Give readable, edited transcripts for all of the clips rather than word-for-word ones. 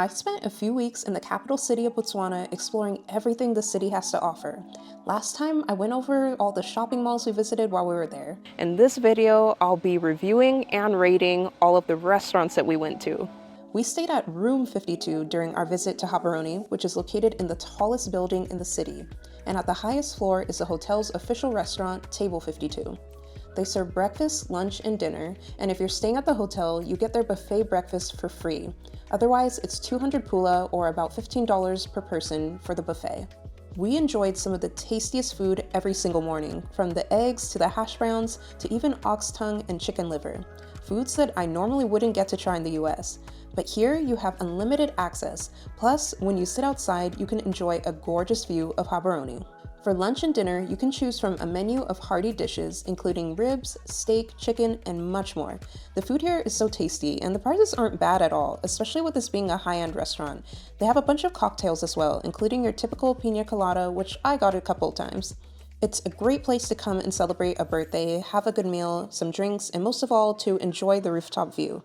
I spent a few weeks in the capital city of Botswana exploring everything the city has to offer. Last time, I went over all the shopping malls we visited while we were there. In this video, I'll be reviewing and rating all of the restaurants that we went to. We stayed at room 52 during our visit to Gaborone, which is located in the tallest building in the city. And at the highest floor is the hotel's official restaurant, Table 52. They serve breakfast, lunch, and dinner, and if you're staying at the hotel, you get their buffet breakfast for free. Otherwise, it's 200 pula, or about $15 per person, for the buffet. We enjoyed some of the tastiest food every single morning, from the eggs to the hash browns to even ox tongue and chicken liver, foods that I normally wouldn't get to try in the US. But here you have unlimited access, plus when you sit outside, you can enjoy a gorgeous view of Gaborone. For lunch and dinner, you can choose from a menu of hearty dishes, including ribs, steak, chicken, and much more. The food here is so tasty, and the prices aren't bad at all, especially with this being a high-end restaurant. They have a bunch of cocktails as well, including your typical piña colada, which I got a couple times. It's a great place to come and celebrate a birthday, have a good meal, some drinks, and most of all, to enjoy the rooftop view.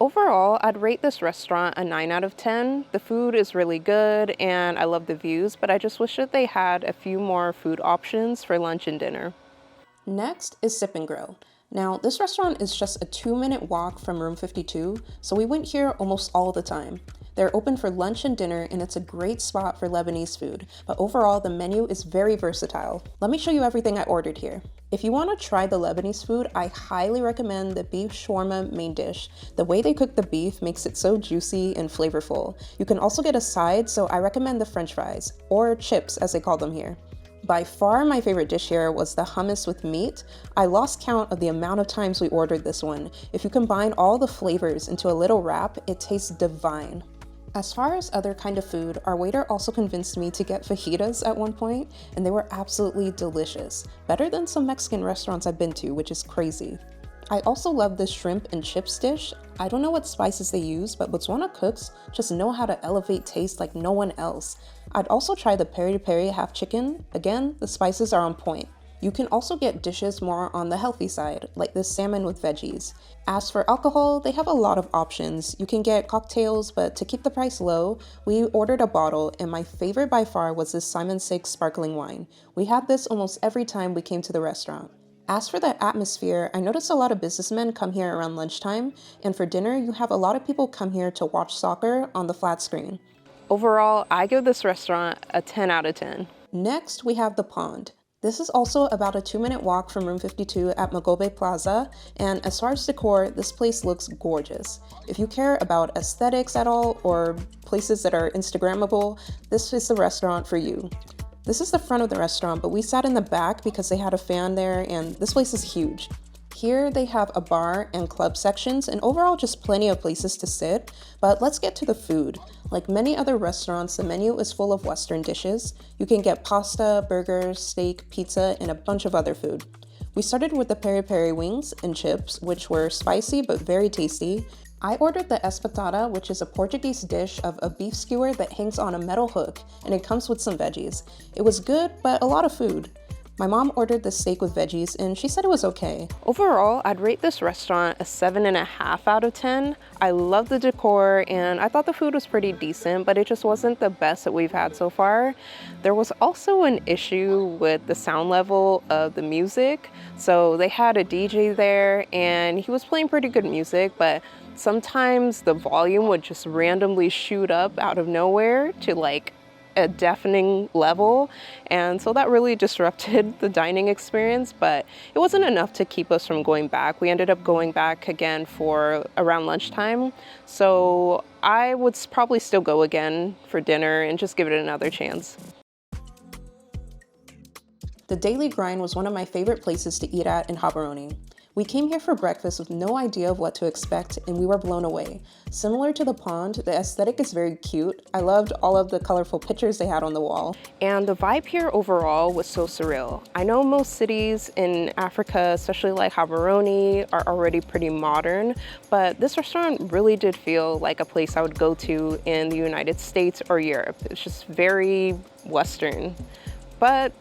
Overall, I'd rate this restaurant a 9 out of 10. The food is really good and I love the views, but I just wish that they had a few more food options for lunch and dinner. Next is Sip and Grill. Now, this restaurant is just a 2-minute walk from room 52, so we went here almost all the time. They're open for lunch and dinner, and it's a great spot for Lebanese food, but overall, the menu is very versatile. Let me show you everything I ordered here. If you want to try the Lebanese food, I highly recommend the beef shawarma main dish. The way they cook the beef makes it so juicy and flavorful. You can also get a side, so I recommend the French fries, or chips as they call them here. By far my favorite dish here was the hummus with meat. I lost count of the amount of times we ordered this one. If you combine all the flavors into a little wrap, it tastes divine. As far as other kind of food, our waiter also convinced me to get fajitas at one point, and they were absolutely delicious. Better than some Mexican restaurants I've been to, which is crazy. I also love this shrimp and chips dish. I don't know what spices they use, but Botswana cooks just know how to elevate taste like no one else. I'd also try the peri-peri half chicken. Again, the spices are on point. You can also get dishes more on the healthy side, like this salmon with veggies. As for alcohol, they have a lot of options. You can get cocktails, but to keep the price low, we ordered a bottle, and my favorite by far was this Simon 6 sparkling wine. We had this almost every time we came to the restaurant. As for the atmosphere, I noticed a lot of businessmen come here around lunchtime, and for dinner, you have a lot of people come here to watch soccer on the flat screen. Overall, I give this restaurant a 10 out of 10. Next, we have the Pond. This is also about a 2-minute walk from room 52 at Magobe Plaza, and as far as decor, this place looks gorgeous. If you care about aesthetics at all, or places that are Instagrammable, this is the restaurant for you. This is the front of the restaurant, but we sat in the back because they had a fan there, and this place is huge. Here they have a bar and club sections, and overall just plenty of places to sit, but let's get to the food. Like many other restaurants, the menu is full of Western dishes. You can get pasta, burgers, steak, pizza, and a bunch of other food. We started with the peri-peri wings and chips, which were spicy but very tasty. I ordered the espetada, which is a Portuguese dish of a beef skewer that hangs on a metal hook, and it comes with some veggies. It was good, but a lot of food. My mom ordered the steak with veggies, and she said it was okay. Overall, I'd rate this restaurant a 7.5 out of 10. I love the decor, and I thought the food was pretty decent, but it just wasn't the best that we've had so far. There was also an issue with the sound level of the music. So they had a DJ there, and he was playing pretty good music, but sometimes the volume would just randomly shoot up out of nowhere to like a deafening level, and so that really disrupted the dining experience, but it wasn't enough to keep us from going back. We ended up going back again for around lunchtime, so I would probably still go again for dinner and just give it another chance. The Daily Grind was one of my favorite places to eat at in Gaborone. We came here for breakfast with no idea of what to expect, and we were blown away. Similar to the Pond, the aesthetic is very cute. I loved all of the colorful pictures they had on the wall. And the vibe here overall was so surreal. I know most cities in Africa, especially like Gaborone, are already pretty modern, but this restaurant really did feel like a place I would go to in the United States or Europe. It's just very Western, but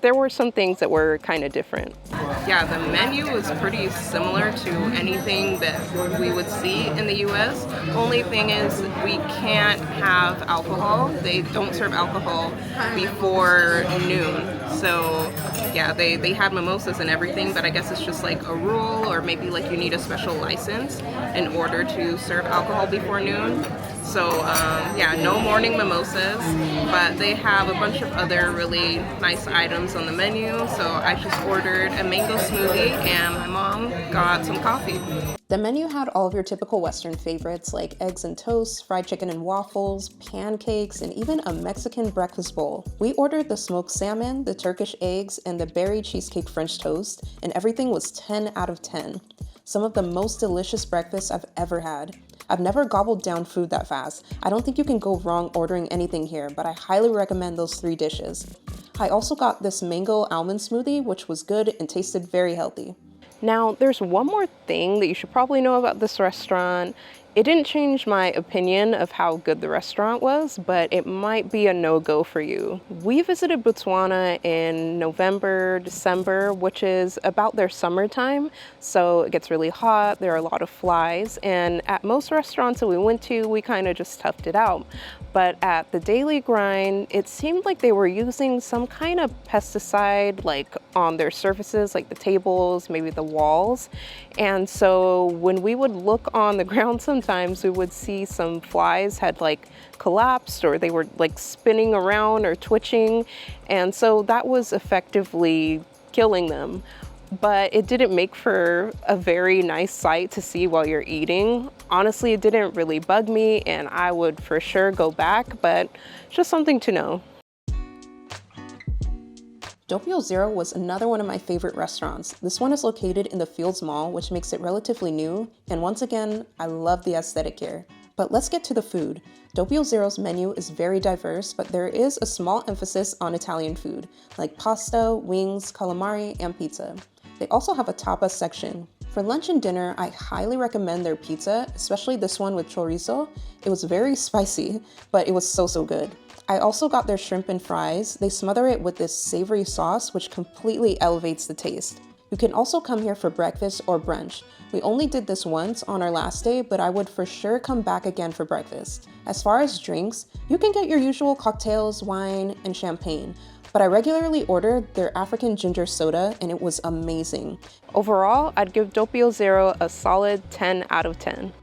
there were some things that were kind of different. yeah, the menu is pretty similar to anything that we would see in the US. Only thing is we can't have alcohol. They don't serve alcohol before noon. So yeah, they had mimosas and everything, but I guess it's just like a rule, or maybe like you need a special license in order to serve alcohol before noon. So yeah, no morning mimosas, but they have a bunch of other really nice items on the menu. So I just ordered a mango smoothie and my mom got some coffee. The menu had all of your typical Western favorites like eggs and toast, fried chicken and waffles, pancakes, and even a Mexican breakfast bowl. We ordered the smoked salmon, the Turkish eggs, and the berry cheesecake French toast, and everything was 10 out of 10. Some of the most delicious breakfasts I've ever had. I've never gobbled down food that fast. I don't think you can go wrong ordering anything here, but I highly recommend those 3 dishes. I also got this mango almond smoothie, which was good and tasted very healthy. Now, there's one more thing that you should probably know about this restaurant. It didn't change my opinion of how good the restaurant was, but it might be a no-go for you. We visited Botswana in November, December, which is about their summertime, so it gets really hot, there are a lot of flies, and at most restaurants that we went to, we kind of just toughed it out. But at the Daily Grind, it seemed like they were using some kind of pesticide like on their surfaces, like the tables, maybe the walls. And so when we would look on the ground sometimes, we would see some flies had like collapsed, or they were like spinning around or twitching. And so that was effectively killing them. But it didn't make for a very nice sight to see while you're eating. Honestly, it didn't really bug me, and I would for sure go back, but just something to know. Doppio Zero was another one of my favorite restaurants. This one is located in the Fields Mall, which makes it relatively new, and once again, I love the aesthetic here. But let's get to the food. Doppio Zero's menu is very diverse, but there is a small emphasis on Italian food, like pasta, wings, calamari, and pizza. They also have a tapas section. For lunch and dinner, I highly recommend their pizza, especially this one with chorizo. It was very spicy, but it was so good. I also got their shrimp and fries. They smother it with this savory sauce, which completely elevates the taste. You can also come here for breakfast or brunch. We only did this once on our last day, but I would for sure come back again for breakfast. As far as drinks, you can get your usual cocktails, wine, and champagne. But I regularly ordered their African ginger soda, and it was amazing. Overall, I'd give Doppio Zero a solid 10 out of 10.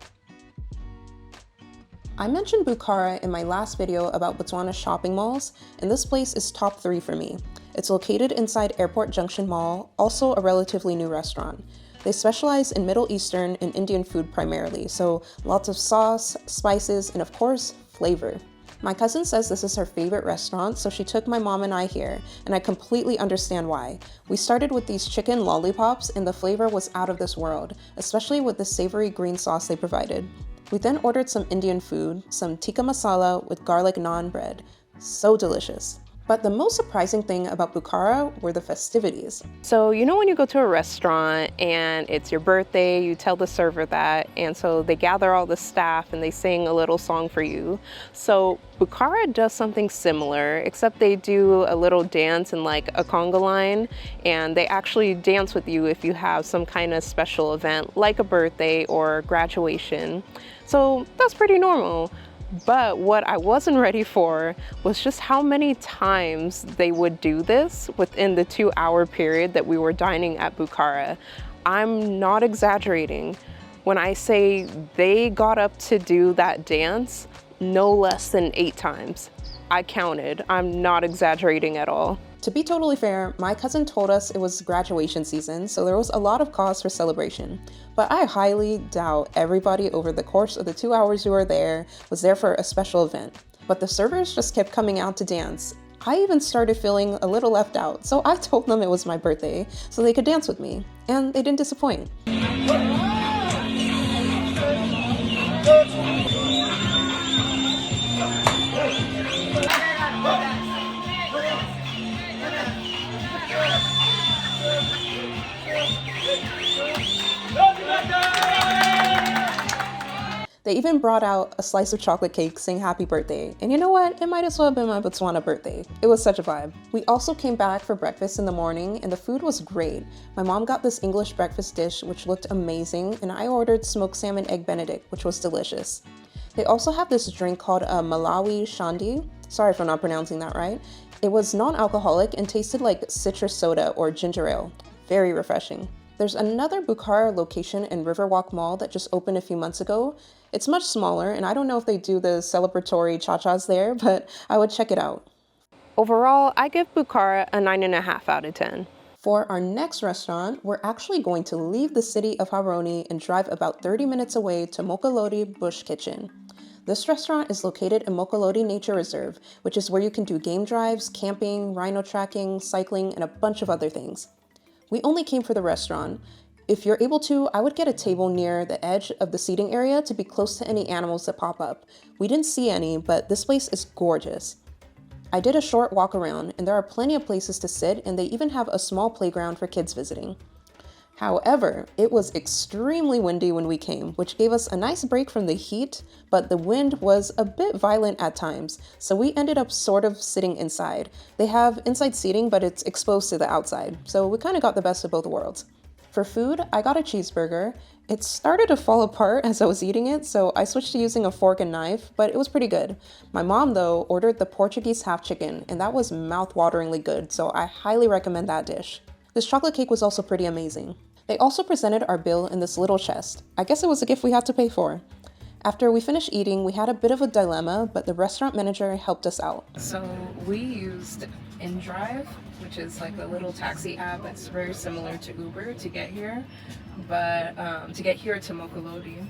I mentioned Bukhara in my last video about Botswana shopping malls, and this place is top 3 for me. It's located inside Airport Junction Mall, also a relatively new restaurant. They specialize in Middle Eastern and Indian food primarily, so lots of sauce, spices, and of course, flavor. My cousin says this is her favorite restaurant, so she took my mom and I here, and I completely understand why. We started with these chicken lollipops, and the flavor was out of this world, especially with the savory green sauce they provided. We then ordered some Indian food, some tikka masala with garlic naan bread. So delicious. But the most surprising thing about Bukhara were the festivities. So, you know when you go to a restaurant and it's your birthday, you tell the server that, and so they gather all the staff and they sing a little song for you. So Bukhara does something similar, except they do a little dance in like a conga line, and they actually dance with you if you have some kind of special event like a birthday or graduation. So that's pretty normal. But what I wasn't ready for was just how many times they would do this within the 2-hour period that we were dining at Bukhara. I'm not exaggerating when I say they got up to do that dance no less than 8 times. I counted. I'm not exaggerating at all. To be totally fair, my cousin told us it was graduation season, so there was a lot of cause for celebration. But I highly doubt everybody over the course of the 2 hours we were there was there for a special event. But the servers just kept coming out to dance. I even started feeling a little left out, so I told them it was my birthday so they could dance with me. And they didn't disappoint. They even brought out a slice of chocolate cake saying happy birthday. And you know what? It might as well have been my Botswana birthday. It was such a vibe. We also came back for breakfast in the morning and the food was great. My mom got this English breakfast dish which looked amazing, and I ordered smoked salmon egg benedict, which was delicious. They also have this drink called a Malawi Shandi. Sorry if I'm not pronouncing that right. It was non-alcoholic and tasted like citrus soda or ginger ale. Very refreshing. There's another Bukhara location in Riverwalk Mall that just opened a few months ago. It's much smaller, and I don't know if they do the celebratory cha-chas there, but I would check it out. Overall, I give Bukhara a 9.5 out of 10. For our next restaurant, we're actually going to leave the city of Gaborone and drive about 30 minutes away to Mokolodi Bush Kitchen. This restaurant is located in Mokolodi Nature Reserve, which is where you can do game drives, camping, rhino tracking, cycling, and a bunch of other things. We only came for the restaurant. If you're able to, I would get a table near the edge of the seating area to be close to any animals that pop up. We didn't see any, but this place is gorgeous. I did a short walk around, and there are plenty of places to sit, and they even have a small playground for kids visiting. However, it was extremely windy when we came, which gave us a nice break from the heat, but the wind was a bit violent at times, so we ended up sort of sitting inside. They have inside seating, but it's exposed to the outside, so we kind of got the best of both worlds. For food, I got a cheeseburger. It started to fall apart as I was eating it, so I switched to using a fork and knife, but it was pretty good. My mom, though, ordered the Portuguese half chicken, and that was mouth-wateringly good, so I highly recommend that dish. This chocolate cake was also pretty amazing. They also presented our bill in this little chest. I guess it was a gift we had to pay for. After we finished eating, we had a bit of a dilemma, but the restaurant manager helped us out. So we used InDrive, which is like a little taxi app that's very similar to Uber to get here, but to get here to Mokolodi.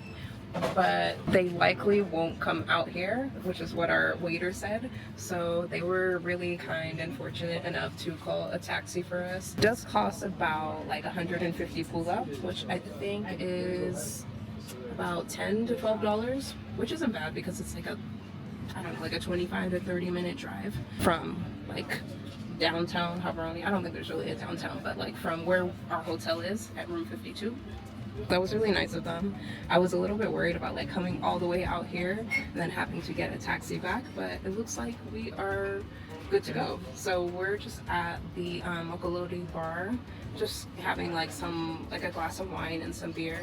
But they likely won't come out here, which is what our waiter said. So they were really kind and fortunate enough to call a taxi for us. It does cost about like 150 pula, which I think is about $10 to $12, which isn't bad because it's like a 25 to 30 minute drive from like downtown Gaborone. I don't think there's really a downtown, but like from where our hotel is at room 52. That was really nice of them. I was a little bit worried about like coming all the way out here and then having to get a taxi back, but it looks like we are good to go. So we're just at the Mokolodi bar, just having like a glass of wine and some beer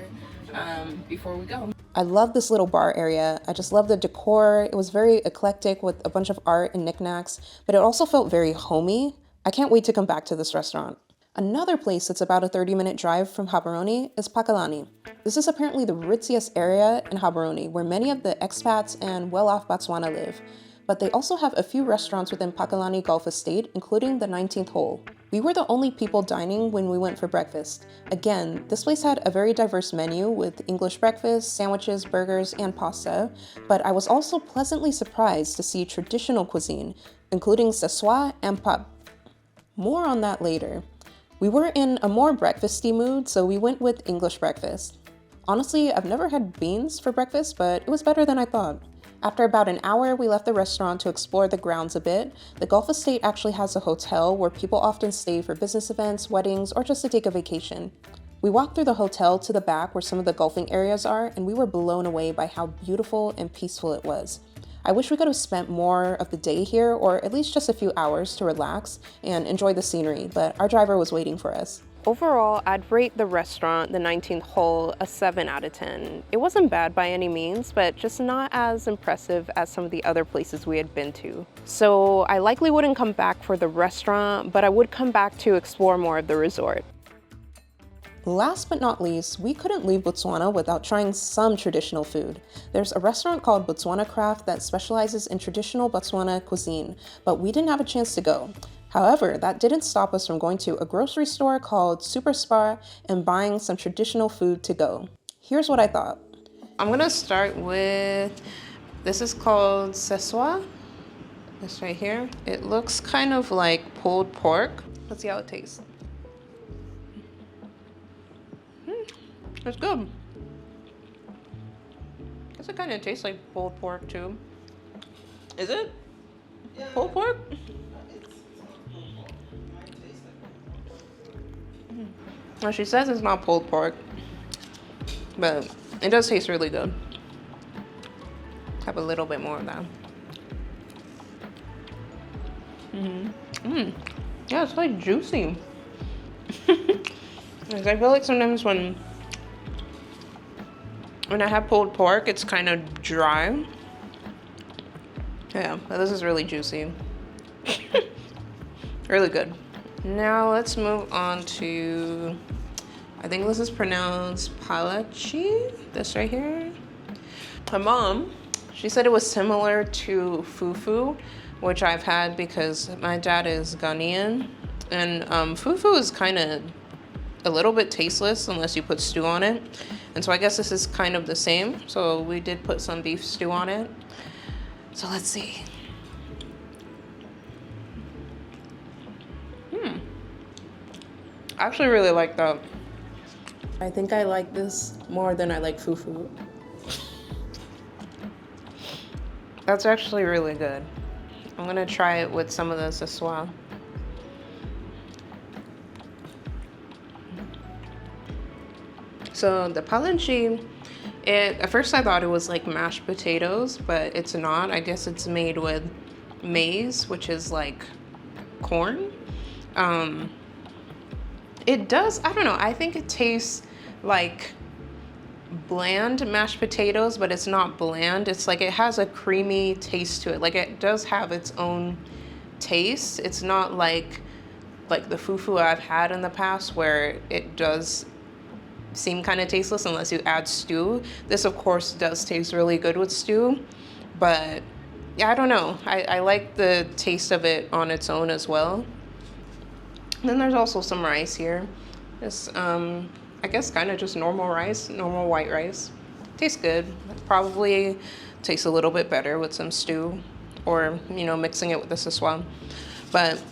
before we go. I love this little bar area. I just love the decor. It was very eclectic with a bunch of art and knickknacks, but it also felt very homey. I can't wait to come back to this restaurant. Another place that's about a 30-minute drive from Gaborone is Pakalani. This is apparently the ritziest area in Gaborone, where many of the expats and well-off Botswana live. But they also have a few restaurants within Pakalani Golf Estate, including the 19th hole. We were the only people dining when we went for breakfast. Again, this place had a very diverse menu with English breakfast, sandwiches, burgers, and pasta, but I was also pleasantly surprised to see traditional cuisine, including seswa and pap. More on that later. We were in a more breakfasty mood, so we went with English breakfast. Honestly, I've never had beans for breakfast, but it was better than I thought. After about an hour, we left the restaurant to explore the grounds a bit. The Golf Estate actually has a hotel where people often stay for business events, weddings, or just to take a vacation. We walked through the hotel to the back where some of the golfing areas are, and we were blown away by how beautiful and peaceful it was. I wish we could have spent more of the day here, or at least just a few hours to relax and enjoy the scenery, but our driver was waiting for us. Overall, I'd rate the restaurant, the 19th hole, a 7 out of 10. It wasn't bad by any means, but just not as impressive as some of the other places we had been to. So I likely wouldn't come back for the restaurant, but I would come back to explore more of the resort. Last but not least, we couldn't leave Botswana without trying some traditional food. There's a restaurant called Botswana Craft that specializes in traditional Botswana cuisine, but we didn't have a chance to go. However, that didn't stop us from going to a grocery store called Super Spar and buying some traditional food to go. Here's what I thought. I'm gonna start with, this is called seswa. This right here. It looks kind of like pulled pork. Let's see how it tastes. It's good. Guess it kind of tastes like pulled pork too. Is it? Yeah. Pulled pork? Well, she says it's not pulled pork, but it does taste really good. Have a little bit more of that. Yeah, it's like juicy. I feel like sometimes when I have pulled pork, it's kind of dry. Yeah, but this is really juicy. Really good. Now let's move on to, I think this is pronounced palachi, this right here. My mom, she said it was similar to fufu, which I've had because my dad is Ghanaian. And fufu is kind of a little bit tasteless unless you put stew on it. And so I guess this is kind of the same. So we did put some beef stew on it. So let's see. I actually really like that. I think I like this more than I like fufu. That's actually really good. I'm gonna try it with some of this as well. So the palanchi, at first I thought it was like mashed potatoes, but it's not. I guess it's made with maize, which is like corn. It does, I don't know, I think it tastes like bland mashed potatoes, but it's not bland. It's like it has a creamy taste to it. Like it does have its own taste. It's not like the fufu I've had in the past where it does seem kind of tasteless unless you add stew. This of course does taste really good with stew, but yeah, I don't know. I like the taste of it on its own as well. Then there's also some rice here. This, I guess kind of just normal rice, normal white rice. Tastes good. Probably tastes a little bit better with some stew or, you know, mixing it with this as well. But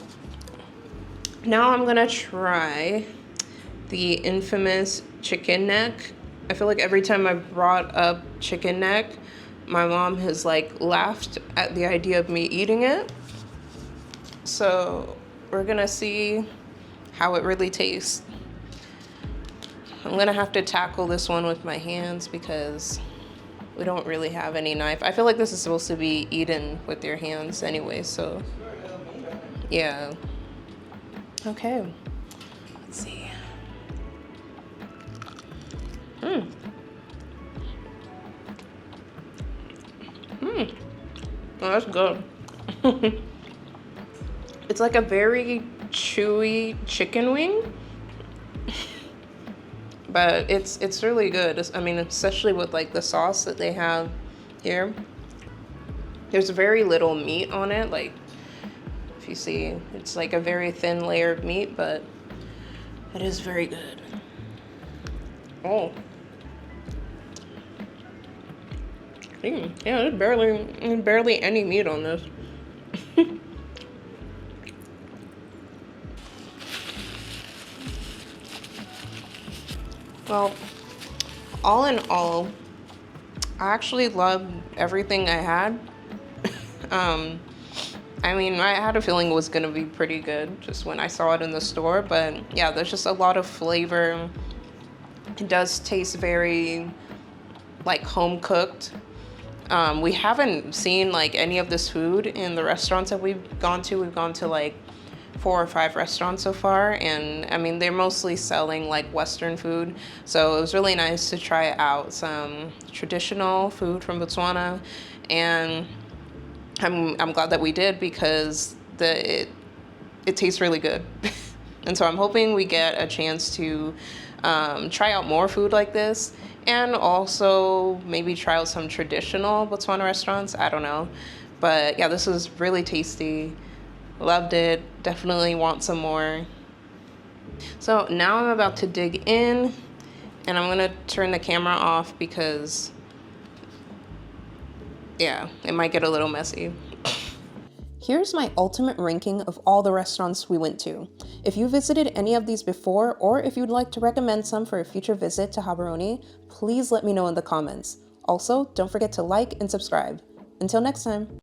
now I'm gonna try the infamous chicken neck. I feel like every time I brought up chicken neck, my mom has like laughed at the idea of me eating it. So we're gonna see how it really tastes. I'm gonna have to tackle this one with my hands because we don't really have any knife. I feel like this is supposed to be eaten with your hands anyway, so yeah. Okay, let's see. Oh, that's good. It's like a very chewy chicken wing, but it's really good. I mean, especially with like the sauce that they have here. There's very little meat on it. Like if you see, it's like a very thin layer of meat, but it is very good. Oh. Yeah, there's barely any meat on this. Well, all in all, I actually loved everything I had. I mean, I had a feeling it was gonna be pretty good just when I saw it in the store, but yeah, there's just a lot of flavor. It does taste very like home cooked. We haven't seen like any of this food in the restaurants that we've gone to. We've gone to like 4 or 5 restaurants so far, and I mean they're mostly selling like Western food, so it was really nice to try out some traditional food from Botswana, and I'm glad that we did because it tastes really good. And so I'm hoping we get a chance to try out more food like this, and also maybe try out some traditional Botswana restaurants. I don't know, but yeah, this is really tasty. Loved it. Definitely want some more. So now I'm about to dig in, and I'm gonna turn the camera off because yeah, it might get a little messy. Here's my ultimate ranking of all the restaurants we went to. If you visited any of these before, or if you'd like to recommend some for a future visit to Gaborone, please let me know in the comments. Also, don't forget to like and subscribe. Until next time.